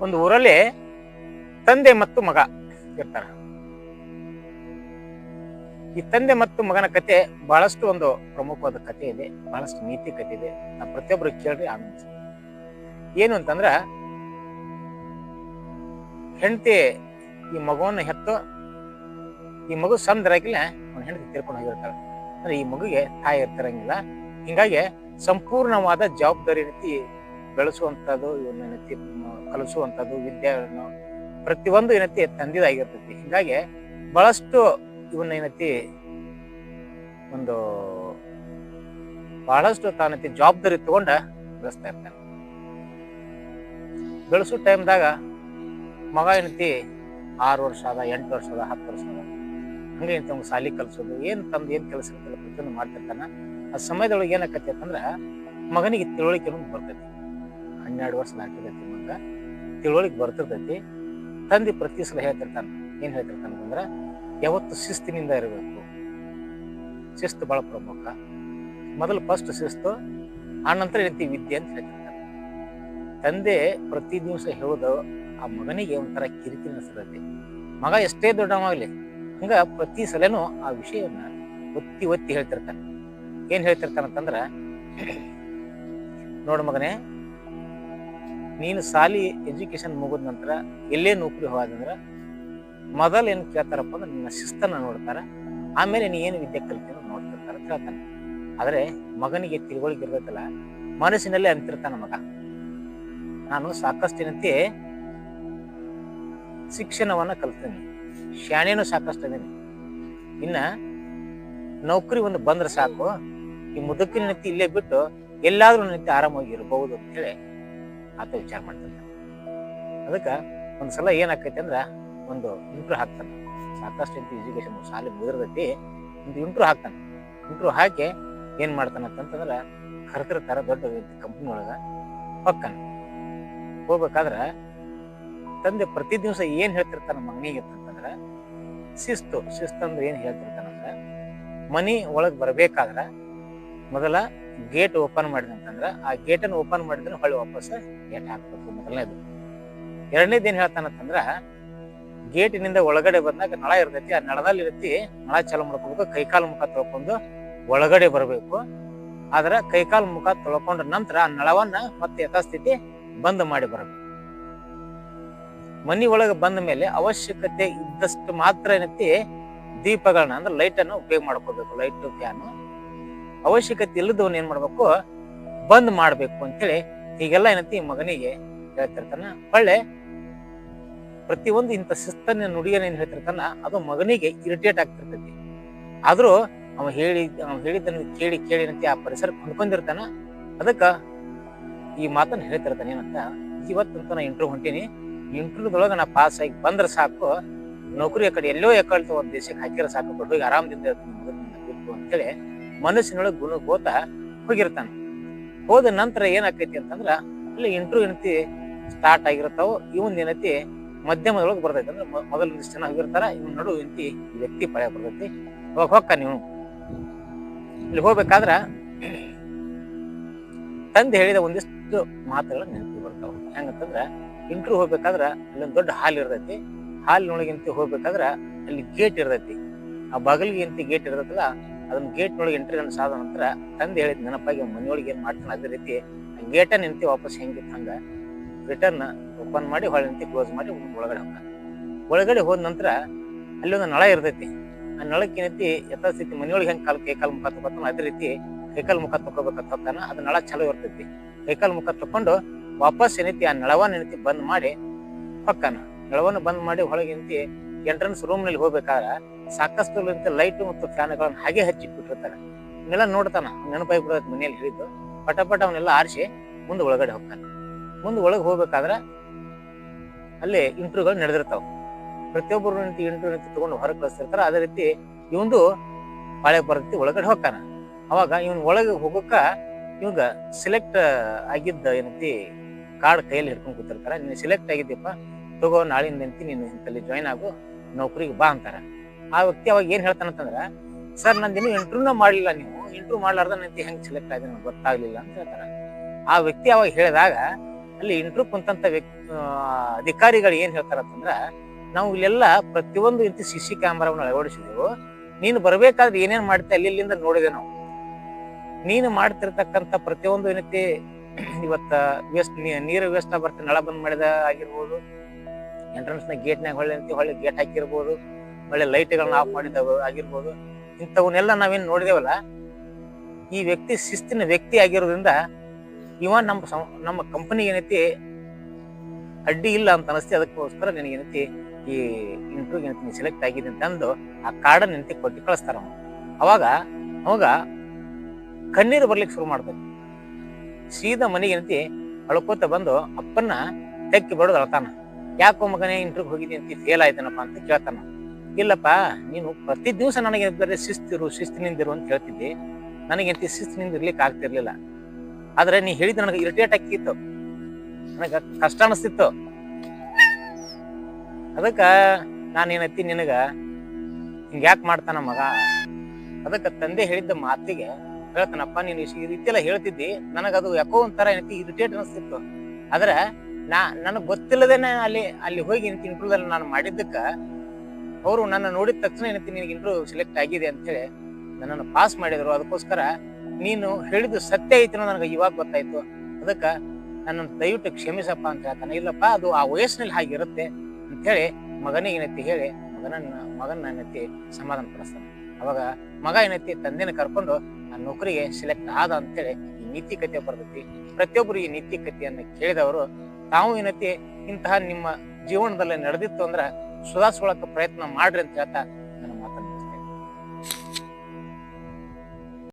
ಒಂದು ಊರಲ್ಲಿ ತಂದೆ ಮತ್ತು ಮಗ ಇರ್ತಾರ. ಈ ತಂದೆ ಮತ್ತು ಮಗನ ಕತೆ ಬಹಳಷ್ಟು ಒಂದು ಪ್ರಮುಖವಾದ ಕತೆ ಇದೆ, ಬಹಳಷ್ಟು ನೀತಿ ಕತೆ ಇದೆ. ನಾವು ಪ್ರತಿಯೊಬ್ರು ಕೇಳ್ರಿ ಆನಂದ. ಏನು ಅಂತಂದ್ರ, ಹೆಂಡತಿ ಈ ಮಗುವನ್ನ ಹೆತ್ತು, ಈ ಮಗು ಸಣ್ಣದಾಗಿಲ್ಲ ಅವನ ಹೆಂಡತಿ ತೀರ್ಕೊಂಡು ಹೋಗಿರ್ತಾಳೆ. ಅಂದ್ರೆ ಈ ಮಗುಗೆ ತಾಯಿ ಇರ್ತಿರಂಗಿಲ್ಲ. ಹಿಂಗಾಗಿ ಸಂಪೂರ್ಣವಾದ ಜವಾಬ್ದಾರಿ ರೀತಿ ಬೆಳೆಸುವಂಥದ್ದು, ಇವನ್ನೇನೈತಿ ಕಲಿಸುವಂಥದ್ದು, ವಿದ್ಯೆಯನ್ನು ಪ್ರತಿಯೊಂದು ಏನೈತಿ ತಂದಿದಾಗಿರ್ತೈತಿ. ಹಿಂಗಾಗಿ ಬಹಳಷ್ಟು ಇವನ್ನೇನೈತಿ ಒಂದು ಬಹಳಷ್ಟು ತಾನೈತಿ ಜವಾಬ್ದಾರಿ ತಗೊಂಡ ಬೆಳೆಸ್ತಾ ಇರ್ತಾನೆ. ಬೆಳೆಸೋ ಟೈಮ್ದಾಗ ಮಗ ಏನೈತಿ 6 ವರ್ಷ ಅದ, 8 ವರ್ಷ ಅದ, 10 ವರ್ಷ ಅದ. ಹಂಗೆ ಅವ್ನು ಸಾಲಿ ಕಲ್ಸೋದು ಏನ್ ತಂದು ಏನ್ ಕೆಲಸ ಇರ್ತಲ್ಲ ಪ್ರತಿಯೊಂದು ಮಾಡ್ತಿರ್ತಾನ. ಆ ಸಮಯದೊಳಗೆ ಏನಾಕತಿ ಅಂತಂದ್ರ ಮಗನಿಗೆ ತಿಳುವಳಿಕೆ ಬರ್ತೈತಿ. 12 ವರ್ಷ ದಾಟಿರ್ತೈತಿ ಮಗ, ತಿಳುವಳಿಕೆ ಬರ್ತಿರ್ತೈತಿ. ತಂದೆ ಪ್ರತಿ ಸಲ ಹೇಳ್ತಿರ್ತಾನ, ಏನ್ ಹೇಳ್ತಿರ್ತಾನ ಅಂದ್ರ ಯಾವತ್ತು ಶಿಸ್ತಿನಿಂದ ಇರಬೇಕು. ಶಿಸ್ತು ಬಹಳ ಪ್ರಮುಖ. ಮೊದಲು ಫಸ್ಟ್ ಶಿಸ್ತು, ಆ ನಂತರ ಏನೈತಿ ವಿದ್ಯೆ ಅಂತ ಹೇಳ್ತಿರ್ತಾನೆ. ತಂದೆ ಪ್ರತಿ ದಿವಸ ಹೇಳೋದು ಆ ಮಗನಿಗೆ ಒಂಥರ ಕಿರಿಕಿರಿ ಅನಿಸ್ತೈತಿ. ಮಗ ಎಷ್ಟೇ ದೊಡ್ಡವಾಗ್ಲಿ ಹಂಗ ಪ್ರತಿ ಸಲನೂ ಆ ವಿಷಯವನ್ನ ಒತ್ತಿ ಒತ್ತಿ ಹೇಳ್ತಿರ್ತಾನೆ. ಏನ್ ಹೇಳ್ತಿರ್ತಾನಂತಂದ್ರ, ನೋಡು ಮಗನೇ, ನೀನು ಸಾಲಿ ಎಜುಕೇಶನ್ ಮುಗಿದ ನಂತರ ಎಲ್ಲೇ ನೌಕರಿ ಹೋದಂದ್ರ ಮೊದಲು ಏನ್ ಕೇಳ್ತಾರಪ್ಪ ಅಂದ್ರೆ ನಿನ್ನ ಶಿಸ್ತನ್ನ ನೋಡ್ತಾರ, ಆಮೇಲೆ ನೀ ಏನು ವಿದ್ಯೆ ಕಲಿತೀನೋ ನೋಡ್ತಿರ್ತಾರ ಅಂತ ಹೇಳ್ತಾನೆ. ಆದ್ರೆ ಮಗನಿಗೆ ತಿಳುವಳಿಕೆ ಇರ್ತೈತಲ್ಲ, ಮನಸ್ಸಿನಲ್ಲೇ ಅಂತಿರ್ತಾನ ಮಗ, ನಾನು ಸಾಕಷ್ಟು ಏನಂತೆ ಶಿಕ್ಷಣವನ್ನ ಕಲ್ತೀನಿ, ಶಾಣೆನೂ ಸಾಕಷ್ಟು ಅದೀನಿ, ಇನ್ನ ನೌಕರಿ ಒಂದು ಬಂದ್ರೆ ಸಾಕು, ಈ ಮುದುಕಿನ ನಿಂತಿ ಇಲ್ಲೇ ಬಿಟ್ಟು ಎಲ್ಲಾದ್ರೂ ನಿಂತು ಆರಾಮಾಗಿ ಇರಬಹುದು ಅಂತ ಹೇಳಿ ಆತ ವಿಚಾರ ಮಾಡ್ತಾನೆ. ಅದಕ್ಕ ಒಂದ್ಸಲ ಏನಾಕೈತಿ ಅಂದ್ರ ಒಂದು ಇಂಟ್ರ್ಯೂ ಹಾಕ್ತಾನೆ. ಸಾಕಷ್ಟು ಎಜುಕೇಶನ್ ಶಾಲೆ ಮುಗಿದಿರ್ತೈತಿ, ಒಂದು ಇಂಟ್ರ್ಯೂ ಹಾಕ್ತಾನೆ. ಇಂಟ್ರ್ಯೂ ಹಾಕಿ ಏನ್ ಮಾಡ್ತಾನಂತಂದ್ರ ಕರೆದಿರ್ತಾರ ದೊಡ್ಡ ಕಂಪ್ನಿ ಒಳಗ ಹೊಕ್ಕಾನ. ಹೋಗ್ಬೇಕಾದ್ರ ತಂದೆ ಪ್ರತಿ ದಿವಸ ಏನ್ ಹೇಳ್ತಿರ್ತಾನ ಮಗನಿಗೆ ಅಂತಂದ್ರ ಶಿಸ್ತು ಅಂದ್ರೆ ಏನ್ ಹೇಳ್ತಿರ್ತಾನಂದ್ರ, ಮನಿ ಒಳಗ್ ಬರ್ಬೇಕಾದ್ರ ಮೊದಲ ಗೇಟ್ ಓಪನ್ ಮಾಡಿದಂತಂದ್ರ ಆ ಗೇಟನ್ನು ಓಪನ್ ಮಾಡಿದ್ರೆ ಹೊಳ್ಳಿ ವಾಪಸ್ ಗೇಟ್ ಹಾಕ್ಬೇಕು, ಮೊದಲನೇದು. ಎರಡನೇದು ಏನ್ ಹೇಳ್ತಾನಂತಂದ್ರ, ಗೇಟಿನಿಂದ ಒಳಗಡೆ ಬಂದಾಗ ನಳ ಇರ್ತೈತಿ, ಆ ನಳದಲ್ಲಿ ಇರತಿ ನಳ ಚಾಲು ಮಾಡ್ಕೋಬೇಕು, ಕೈಕಾಲು ಮುಖ ತೊಳ್ಕೊಂಡು ಒಳಗಡೆ ಬರಬೇಕು. ಆದ್ರ ಕೈಕಾಲು ಮುಖ ತೊಳ್ಕೊಂಡ ನಂತರ ಆ ನಳವನ್ನ ಮತ್ತೆ ಯಥಾಸ್ಥಿತಿ ಬಂದ್ ಮಾಡಿ ಬರಬೇಕು. ಮನಿ ಒಳಗೆ ಬಂದ ಮೇಲೆ ಅವಶ್ಯಕತೆ ಇದ್ದಷ್ಟು ಮಾತ್ರ ಏನೈತಿ ದೀಪಗಳನ್ನ ಅಂದ್ರೆ ಲೈಟ್ ಅನ್ನು ಉಪಯೋಗ ಮಾಡ್ಕೋಬೇಕು. ಲೈಟ್ ಫ್ಯಾನ್ ಅವಶ್ಯಕತೆ ಇಲ್ಲದವನ್ನ ಏನ್ ಮಾಡ್ಬೇಕು, ಬಂದ್ ಮಾಡ್ಬೇಕು ಅಂತೇಳಿ ಹೀಗೆಲ್ಲ ಏನೈತಿ ಮಗನಿಗೆ ಹೇಳ್ತಿರ್ತಾನ. ಒಳ್ಳೆ ಪ್ರತಿಯೊಂದು ಇಂಥ ಶಿಸ್ತನ್ನ ನುಡಿಯನ್ನ ಏನ್ ಹೇಳ್ತಿರ್ತಾನ ಅದು ಮಗನಿಗೆ ಇರಿಟೇಟ್ ಆಗ್ತಿರ್ತೈತಿ. ಆದ್ರೂ ಅವ ಹೇಳಿದ್ದನ್ನು ಕೇಳಿ ಏನಂತೆ ಆ ಪರಿಸರ ಕೊಂಡ್ಕೊಂಡಿರ್ತಾನ. ಅದಕ್ಕ ಈ ಮಾತನ್ನ ಹೇಳ್ತಿರ್ತಾನೆ, ಏನಂತ, ಇವತ್ತಂತ ನಾ ಇಂಟ್ರ್ಯೂ ಹೊಂಟೀನಿ, ಇಂಟ್ರ್ಯೂದೊಳಗ ನಾ ಪಾಸ್ ಆಗಿ ಬಂದ್ರೆ ಸಾಕು, ನೌಕರಿ ಆ ಕಡೆ ಎಲ್ಲೋ ಯಾಕಳ್ತ ಒಂದ್ ದೇಶಕ್ಕೆ ಹಾಕಿರ ಸಾಕು, ಹೋಗಿ ಆರಾಮದಿಂದ ಬಿಟ್ಟು ಅಂತೇಳಿ ಮನಸ್ಸಿನೊಳಗೆ ಗುಣಗೋತ ಹೋಗಿರ್ತಾನ. ಹೋದ ನಂತರ ಏನಾಕೈತಿ ಅಂತಂದ್ರ ಅಲ್ಲಿ ಇಂಟ್ರ್ಯೂ ಏನೈತಿ ಸ್ಟಾರ್ಟ್ ಆಗಿರ್ತಾವ. ಇವನ್ ಏನೈತಿ ಮಧ್ಯಮದೊಳಗೆ ಬರ್ತೈತಿ. ಅಂದ್ರೆ ಮೊದಲು ಒಂದಿಷ್ಟು ಜನ ಹೋಗಿರ್ತಾರ, ಇವನ್ ನಡು ಏನೈತಿ ವ್ಯಕ್ತಿ ಪಳೆ ಬರ್ತೈತಿ. ಅವಾಗ ಹೊಕ್ಕ ನೀವು ಇಲ್ಲಿ ಹೋಗ್ಬೇಕಾದ್ರ ತಂದೆ ಹೇಳಿದ ಒಂದಿಷ್ಟು ಮಾತುಗಳ ನೆನಪಿ ಬರ್ತಾವ. ಹೆಂಗಂತಂದ್ರ, ಇಂಟ್ರ್ಯೂ ಹೋಗ್ಬೇಕಾದ್ರ ಅಲ್ಲೊಂದು ದೊಡ್ಡ ಹಾಲ್ ಇರ್ತೈತಿ. ಹಾಲಿನೊಳಗಿಂತ ಹೋಗ್ಬೇಕಾದ್ರ ಅಲ್ಲಿ ಗೇಟ್ ಇರ್ತೈತಿ. ಆ ಬಾಗಿಲಿಗೆ ಎಂತಿ ಗೇಟ್ ಇರ್ತೈತಲ್ಲ, ಅದನ್ನ ಗೇಟ್ ನೊಳಗೆ ಎಂಟ್ರಿ ಸಾದ ನಂತರ ತಂದೆ ಹೇಳಿದ ನೆನಪಾಗಿ ಮನೆಯೊಳಗೆ ಏನ್ ಮಾಡ್ತಾನೆ ಅದೇ ರೀತಿ ಗೇಟನ್ನ ನಿಂತಿ ವಾಪಸ್ ಹೆಂಗಿತ್ತು ಹಂಗ ರಿಟರ್ನ್ ಓಪನ್ ಮಾಡಿ ಹೊಳೆ ನಿಂತಿ ಕ್ಲೋಸ್ ಮಾಡಿ ಒಳಗಡೆ ಹೋಗ. ಒಳಗಡೆ ಹೋದ ನಂತರ ಅಲ್ಲಿ ಒಂದು ನಳ ಇರ್ತೈತಿ. ಆ ನಳಕ್ಕೆ ಏನೈತಿ ಯಥಾಸ್ಥಿತಿ ಮನೆಯೊಳಗೆ ಹೆಂಗ್ ಕೈಕಾಲು ಮುಖ ತಗೋತಾನ ಅದೇ ರೀತಿ ಕೈಕಾಲು ಮುಖ ತಗೋಬೇಕಂತ ಹೋಗ್ತಾನ. ಅದು ನಳ ಚಲೋ ಇರ್ತೈತಿ. ಕೈಕಾಲು ಮುಖ ತಕೊಂಡು ವಾಪಸ್ ಏನೈತಿ ಆ ನಳವನ್ನ ಏನೈತಿ ಬಂದ್ ಮಾಡಿ ಹೊಕ್ಕಾನ. ನಳವನ್ನ ಬಂದ್ ಮಾಡಿ ಹೊಳಗೆ ಏನೈತಿ ಎಂಟ್ರೆನ್ಸ್ ರೂಮ್ ನಲ್ಲಿ ಹೋಗ್ಬೇಕಾದ್ರ ಸಾಕಷ್ಟು ಲೈಟ್ ಮತ್ತು ಫ್ಯಾನ್ಗಳನ್ನ ಹಾಗೆ ಹಚ್ಚಿಟ್ಬಿಟ್ಟಿರ್ತಾರ. ಇವನ್ನೆಲ್ಲ ನೋಡ್ತಾನ, ನೆನಪಾಗಿ ಬಿಡೋದ್ ಮನೆಯಲ್ಲಿ ಹೇಳಿದ್ದು. ಪಟ ಅವನ್ನೆಲ್ಲ ಆರಿಸಿ ಮುಂದೆ ಒಳಗಡೆ ಹೋಗ್ತಾನೆ. ಮುಂದೆ ಒಳಗೆ ಹೋಗ್ಬೇಕಾದ್ರ ಅಲ್ಲಿ ಇಂಟ್ರ್ಯೂಗಳು ನಡೆದಿರ್ತಾವ. ಪ್ರತಿಯೊಬ್ಬರು ಇಂಟ್ರ್ಯೂ ತಗೊಂಡು ಹೊರಗೆ ಕಳಿಸ್ತಿರ್ತಾರ. ಅದೇ ರೀತಿ ಇವಂದು ಪಾಳೆ ಬರ್ತೈತಿ, ಒಳಗಡೆ ಹೋಗ್ತಾನ. ಅವಾಗ ಇವನ್ ಒಳಗೆ ಹೋಗಕ್ಕ ಇವಾಗ ಸೆಲೆಕ್ಟ್ ಆಗಿದ್ದ ಏನೈತಿ ಕಾರ್ಡ್ ಕೈಯಲ್ಲಿ ಹಿಡ್ಕೊಂಡ್ ಕೂತಿರ್ತಾರ. ನೀನು ಸೆಲೆಕ್ಟ್ ಆಗಿದ್ದೀಪ್ಪ, ತಗೋ ನಾಳಿಂದ ನಿಂತಿ ನೀನು ಇಂತಲ್ಲಿ ಜಾಯ್ನ್ ಆಗು, ನೌಕರಿಗೆ ಬಾ ಅಂತಾರ. ಆ ವ್ಯಕ್ತಿ ಅವಾಗ ಏನ್ ಹೇಳ್ತಾನಂತಂದ್ರ, ಸರ್ ನಂದಿನ್ನು ಇಂಟ್ರ್ಯೂನ ಮಾಡ್ಲಿಲ್ಲ, ನೀವು ಇಂಟ್ರ್ಯೂ ಮಾಡ್ಲಾರ್ದ ನಿಂತಿ ಹೆಂಗ್ ಸೆಲೆಕ್ಟ್ ಆಗಿದೆ ನನಗೆ ಗೊತ್ತಾಗ್ಲಿಲ್ಲ ಅಂತ ಹೇಳ್ತಾರ. ಆ ವ್ಯಕ್ತಿ ಅವಾಗ ಹೇಳಿದಾಗ ಅಲ್ಲಿ ಇಂಟ್ರ್ಯೂ ಕುಂತಂತ ಅಧಿಕಾರಿಗಳು ಏನ್ ಹೇಳ್ತಾರಂತಂದ್ರ, ನಾವು ಇಲ್ಲೆಲ್ಲ ಪ್ರತಿಯೊಂದು ಇಂತಿ CC ಕ್ಯಾಮೆರಾವನ್ನು ಅಳವಡಿಸಿದೆವು, ನೀನು ಬರ್ಬೇಕಾದ್ರೆ ಏನೇನ್ ಮಾಡ್ತೆ ಅಲ್ಲಿಂದ ನೋಡಿದೆ ನಾವು. ನೀನು ಮಾಡ್ತಿರ್ತಕ್ಕಂಥ ಪ್ರತಿಯೊಂದು ಏನೈತಿ ಇವತ್ತ ನೀರು ವೇಸ್ಟ್ ಬರ್ತ ನಳ ಬಂದ್ ಮಾಡಿದ ಆಗಿರ್ಬೋದು, ಎಂಟ್ರೆನ್ಸ್ ನ ಗೇಟ್ನಾಗ ಹೊಳ್ಳಿ ಗೇಟ್ ಹಾಕಿರ್ಬೋದು, ಒಳ್ಳೆ ಲೈಟ್ಗಳನ್ನ ಆಫ್ ಮಾಡಿದವ ಆಗಿರ್ಬೋದು, ಇಂಥವನ್ನೆಲ್ಲ ನಾವೇನ್ ನೋಡಿದೇವಲ್ಲ. ಈ ವ್ಯಕ್ತಿ ಶಿಸ್ತಿನ ವ್ಯಕ್ತಿ ಆಗಿರೋದ್ರಿಂದ ಇವ ನಮ್ಮ ಕಂಪನಿಗೆ ಏನೈತಿ ಅಡ್ಡಿ ಇಲ್ಲ ಅಂತ ಅನಿಸ್ತಿ. ಅದಕ್ಕೋಸ್ಕರ ನಿನಗೇನೈತಿ ಈ ಇಂಟರ್ವ್ಯೂ ಏನೈತಿ ಸೆಲೆಕ್ಟ್ ಆಗಿದೆ ಅಂತ ಅಂದು ಆ ಕಾರ್ಡನ್ನ ಏನೈತಿ ಕೊಟ್ಟು ಕಳಿಸ್ತಾರ. ಅವಾಗ ಕಣ್ಣೀರು ಬರ್ಲಿಕ್ಕೆ ಶುರು ಮಾಡ್ಬೇಕು. ಸೀದಾ ಮನೆಗೆ ಏನೈತಿ ಅಳ್ಕೋತ ಬಂದು ಅಪ್ಪನ್ನ ತೆಕ್ಕಿ ಬಡೋದು ಅಳ್ತಾನ. ಯಾಕೋ ಮಗನೇ ಇಂಟರ್ವ್ಯೂ ಹೋಗಿದ್ದಿ ಅಂತ ಫೇಲ್ ಆಯ್ತಾನಪ್ಪ ಅಂತ ಕೇಳ್ತಾನ. ಇಲ್ಲಪ್ಪ, ನೀನು ಪ್ರತಿ ದಿವಸ ನನಗೆ ಬರೀ ಶಿಸ್ತಿನಿಂದಿರು ಅಂತ ಹೇಳ್ತಿದ್ದಿ, ನನಗಂತ ಶಿಸ್ತಿನಿಂದ ಇರ್ಲಿಕ್ಕೆ ಆಗ್ತಿರ್ಲಿಲ್ಲ. ಆದ್ರೆ ನೀ ಹೇಳಿದ ನನಗೆ ಇರಿಟೇಟ್ ಆಕಿತ್ತು, ನನಗ ಕಷ್ಟ ಅನಿಸ್ತಿತ್ತು. ಅದಕ್ಕ ನಾನೇನೈತಿ ನಿನಗ ಹಿಂಗ ಯಾಕೆ ಮಾಡ್ತಾನ ಮಗ. ಅದಕ್ಕ ತಂದೆ ಹೇಳಿದ್ದ ಮಾತಿಗೆ ಹೇಳ್ತಾನಪ್ಪ, ನೀನು ಈ ರೀತಿ ಎಲ್ಲ ಹೇಳ್ತಿದ್ದಿ, ನನಗದು ಯಾಕೋ ಒಂಥರ ಏನೈತಿ ಇರಿಟೇಟ್ ಅನಿಸ್ತಿತ್ತು. ಆದ್ರೆ ನನಗ್ ಗೊತ್ತಿಲ್ಲದೇನೆ ಅಲ್ಲಿ ಹೋಗಿ ಇಂಟರ್ವ್ಯೂ ನಾನು ಮಾಡಿದ್ದಕ್ಕ ಅವರು ನನ್ನ ನೋಡಿದ ತಕ್ಷಣ ಏನೈತಿ ನಿನಗೆ ಇಂಟರ್ವ್ಯೂ ಸೆಲೆಕ್ಟ್ ಆಗಿದೆ ಅಂತ ಹೇಳಿ ನನ್ನನ್ನು ಪಾಸ್ ಮಾಡಿದ್ರು. ಅದಕ್ಕೋಸ್ಕರ ನೀನು ಹೇಳಿದ್ದು ಸತ್ಯ ಐತಿ ನನಗೆ ಇವಾಗ ಗೊತ್ತಾಯ್ತು. ಅದಕ್ಕ ನನ್ನನ್ನು ದಯವಿಟ್ಟು ಕ್ಷಮಿಸಪ್ಪ ಅಂತ ಹೇಳ್ತಾನೆ. ಇಲ್ಲಪ್ಪ, ಅದು ಆ ವಯಸ್ಸಿನಲ್ಲಿ ಹಾಗಿರುತ್ತೆ ಅಂತ ಹೇಳಿ ಮಗನಿಗೆ ಏನೈತಿ ಹೇಳಿ ಮಗನ ಏನೈತಿ ಸಮಾಧಾನ ಪಡಿಸ್ತಾನೆ. ಅವಾಗ ಮಗ ಏನೈತಿ ತಂದೆನ ಕರ್ಕೊಂಡು ಆ ನೌಕರಿಗೆ ಸೆಲೆಕ್ಟ್ ಆದ ಅಂತೇಳಿ ಈ ನೀತಿಕತೆ ಬರ್ತೈತಿ. ಪ್ರತಿಯೊಬ್ಬರು ಈ ನೀತಿಕತೆಯನ್ನ ಕೇಳಿದವರು ತಾವು ಏನೈತಿ ಇಂತಹ ನಿಮ್ಮ ಜೀವನದಲ್ಲಿ ನಡೆದಿತ್ತು ಅಂದ್ರ ಸುಧಾರಿಸ್ಕೊಳಕ ಪ್ರಯತ್ನ ಮಾಡ್ರಿ ಅಂತ ಹೇಳ್ತಾ